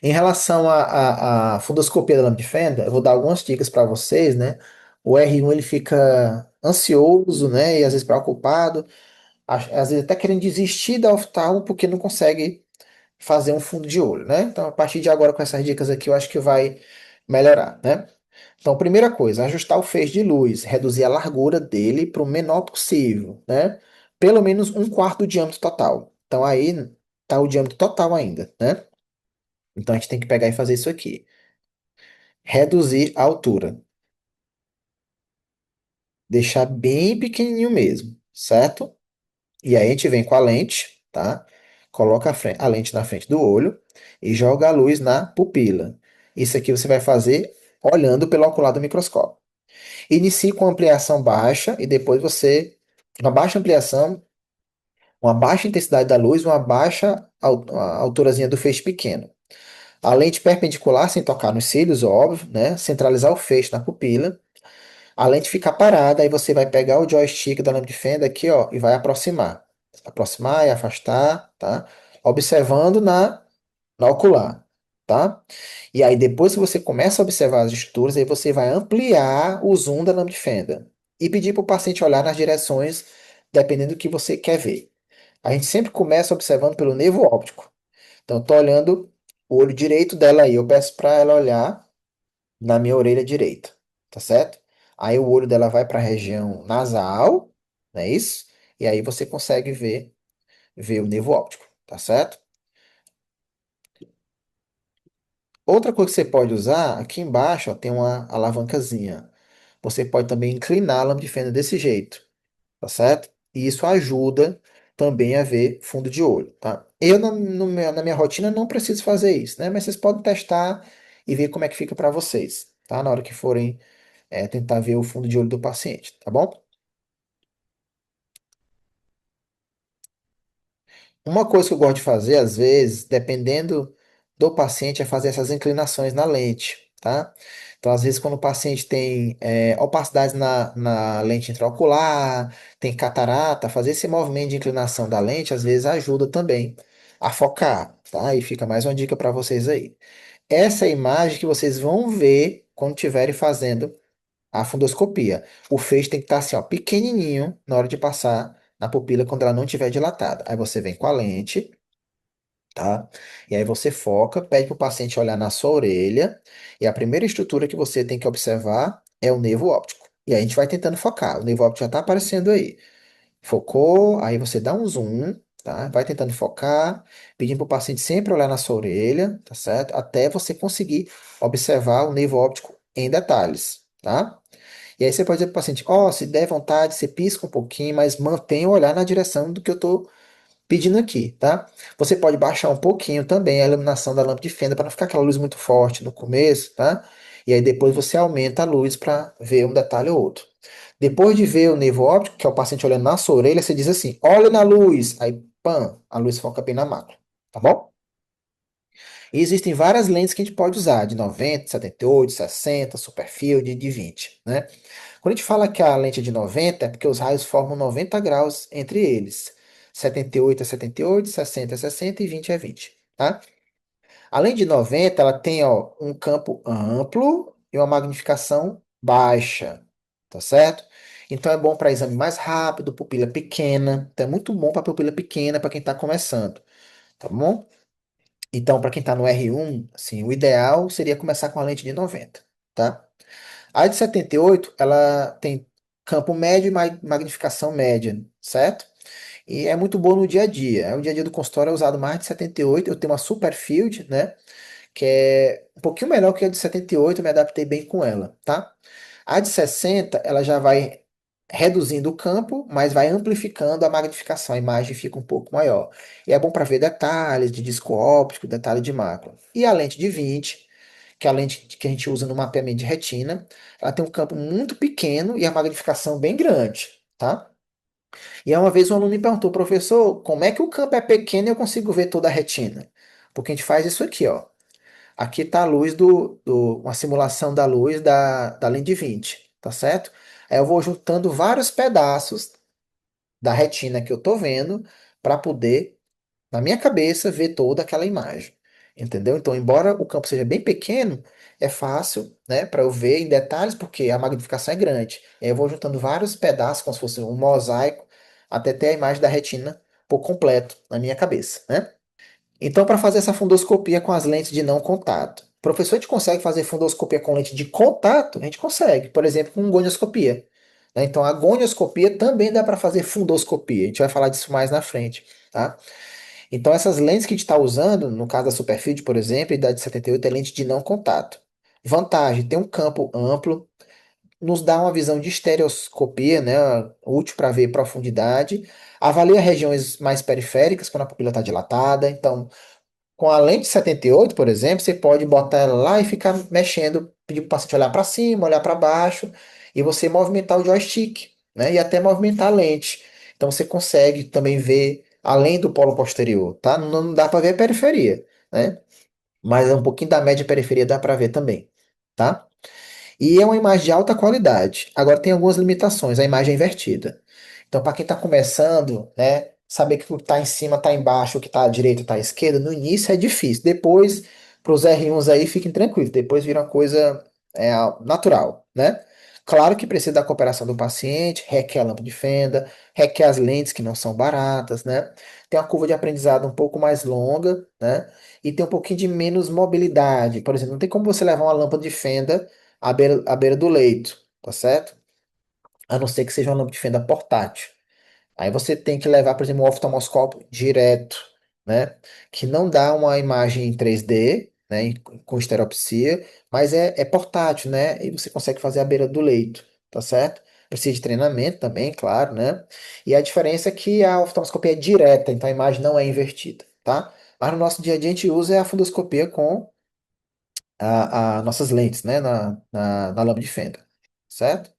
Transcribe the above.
Em relação à fundoscopia da lâmpada de fenda, eu vou dar algumas dicas para vocês, né? O R1 ele fica ansioso, né? E às vezes preocupado, às vezes até querendo desistir da oftalmo porque não consegue fazer um fundo de olho, né? Então, a partir de agora, com essas dicas aqui, eu acho que vai melhorar, né? Então, primeira coisa, ajustar o feixe de luz, reduzir a largura dele para o menor possível, né? Pelo menos um quarto do diâmetro total. Então, aí tá o diâmetro total ainda, né? Então, a gente tem que pegar e fazer isso aqui. Reduzir a altura. Deixar bem pequenininho mesmo, certo? E aí a gente vem com a lente, tá? Coloca a lente na frente do olho e joga a luz na pupila. Isso aqui você vai fazer olhando pelo ocular do microscópio. Inicie com ampliação baixa e depois uma baixa ampliação, uma baixa intensidade da luz, uma baixa a alturazinha do feixe pequeno. A lente perpendicular, sem tocar nos cílios, óbvio, né? Centralizar o feixe na pupila. A lente fica parada, aí você vai pegar o joystick da lâmpada de fenda aqui, ó, e vai aproximar. Aproximar e afastar, tá? Observando na ocular, tá? E aí depois que você começa a observar as estruturas, aí você vai ampliar o zoom da lâmpada de fenda e pedir para o paciente olhar nas direções, dependendo do que você quer ver. A gente sempre começa observando pelo nervo óptico. Então, eu tô olhando o olho direito dela aí, eu peço para ela olhar na minha orelha direita, tá certo? Aí o olho dela vai para a região nasal, não é isso? E aí você consegue ver o nervo óptico, tá certo? Outra coisa que você pode usar, aqui embaixo, ó, tem uma alavancazinha. Você pode também inclinar a lâmpada de fenda desse jeito, tá certo? E isso ajuda também a ver fundo de olho, tá? Eu, na minha rotina, não preciso fazer isso, né? Mas vocês podem testar e ver como é que fica para vocês, tá? Na hora que forem tentar ver o fundo de olho do paciente, tá bom? Uma coisa que eu gosto de fazer, às vezes, dependendo do paciente, é fazer essas inclinações na lente, tá? Então, às vezes, quando o paciente tem opacidades na lente intraocular, tem catarata, fazer esse movimento de inclinação da lente, às vezes, ajuda também a focar, tá? E fica mais uma dica para vocês aí. Essa é a imagem que vocês vão ver quando estiverem fazendo a fundoscopia. O feixe tem que estar assim, ó, pequenininho na hora de passar na pupila quando ela não estiver dilatada. Aí você vem com a lente, tá? E aí você foca, pede para o paciente olhar na sua orelha, e a primeira estrutura que você tem que observar é o nervo óptico. E aí a gente vai tentando focar. O nervo óptico já está aparecendo aí. Focou, aí você dá um zoom, tá? Vai tentando focar, pedindo para o paciente sempre olhar na sua orelha, tá certo? Até você conseguir observar o nervo óptico em detalhes, tá? E aí você pode dizer para o paciente, ó, se der vontade, você pisca um pouquinho, mas mantenha o olhar na direção do que eu estou pedindo aqui, tá? Você pode baixar um pouquinho também a iluminação da lâmpada de fenda para não ficar aquela luz muito forte no começo, tá? E aí depois você aumenta a luz para ver um detalhe ou outro. Depois de ver o nervo óptico, que é o paciente olhando na sua orelha, você diz assim, olha na luz. Aí, pam, a luz foca bem na mácula, tá bom? E existem várias lentes que a gente pode usar, de 90, 78, 60, superfield, de 20, né? Quando a gente fala que a lente é de 90, é porque os raios formam 90 graus entre eles. 78 é 78, 60 é 60 e 20 é 20, tá? Além de 90, ela tem ó, um campo amplo e uma magnificação baixa, tá certo? Então é bom para exame mais rápido, pupila pequena. Então é muito bom para pupila pequena para quem está começando, tá bom? Então, para quem está no R1, assim, o ideal seria começar com a lente de 90, tá? A de 78, ela tem campo médio e magnificação média, certo? E é muito boa no dia a dia. O dia a dia do consultório é usado mais de 78. Eu tenho uma Super Field, né? Que é um pouquinho melhor que a de 78, eu me adaptei bem com ela, tá? A de 60, ela já vai reduzindo o campo, mas vai amplificando a magnificação, a imagem fica um pouco maior. E é bom para ver detalhes de disco óptico, detalhe de mácula. E a lente de 20, que é a lente que a gente usa no mapeamento de retina, ela tem um campo muito pequeno e a magnificação bem grande, tá? E aí uma vez um aluno me perguntou, professor, como é que o campo é pequeno e eu consigo ver toda a retina? Porque a gente faz isso aqui, ó. Aqui está a luz uma simulação da luz da lente de 20, tá certo? Aí eu vou juntando vários pedaços da retina que eu tô vendo para poder, na minha cabeça, ver toda aquela imagem. entendeu? Então, embora o campo seja bem pequeno, é fácil, né, para eu ver em detalhes, porque a magnificação é grande. E aí eu vou juntando vários pedaços, como se fosse um mosaico, até ter a imagem da retina por completo na minha cabeça, né? Então, para fazer essa fundoscopia com as lentes de não contato, professor, a gente consegue fazer fundoscopia com lente de contato? A gente consegue, por exemplo, com gonioscopia. Né? Então, a gonioscopia também dá para fazer fundoscopia. A gente vai falar disso mais na frente, tá? Então, essas lentes que a gente está usando, no caso da Superfield, por exemplo, e da de 78, é lente de não contato. Vantagem, tem um campo amplo, nos dá uma visão de estereoscopia, né, útil para ver profundidade, avalia regiões mais periféricas quando a pupila está dilatada. Então, com a lente 78, por exemplo, você pode botar ela lá e ficar mexendo, pedir para o paciente olhar para cima, olhar para baixo, e você movimentar o joystick, né? E até movimentar a lente. Então você consegue também ver além do polo posterior, tá? Não dá para ver a periferia, né? Mas um pouquinho da média periferia dá para ver também, tá? E é uma imagem de alta qualidade. Agora tem algumas limitações, a imagem é invertida. Então, para quem está começando, né, saber que o que está em cima está embaixo, o que está à direita está à esquerda, no início é difícil. Depois, para os R1s aí, fiquem tranquilos. Depois vira uma coisa natural, né? Claro que precisa da cooperação do paciente, requer a lâmpada de fenda, requer as lentes que não são baratas, né? Tem uma curva de aprendizado um pouco mais longa, né? E tem um pouquinho de menos mobilidade. Por exemplo, não tem como você levar uma lâmpada de fenda à beira do leito, tá certo? A não ser que seja uma lâmpada de fenda portátil. Aí você tem que levar, por exemplo, um oftalmoscópio direto, né? Que não dá uma imagem em 3D, né? Com estereopsia, mas é portátil, né? E você consegue fazer à beira do leito, tá certo? Precisa de treinamento também, claro, né? E a diferença é que a oftalmoscopia é direta, então a imagem não é invertida, tá? Mas no nosso dia a dia a gente usa a fundoscopia com a nossas lentes, né? Na lâmpada de fenda, certo?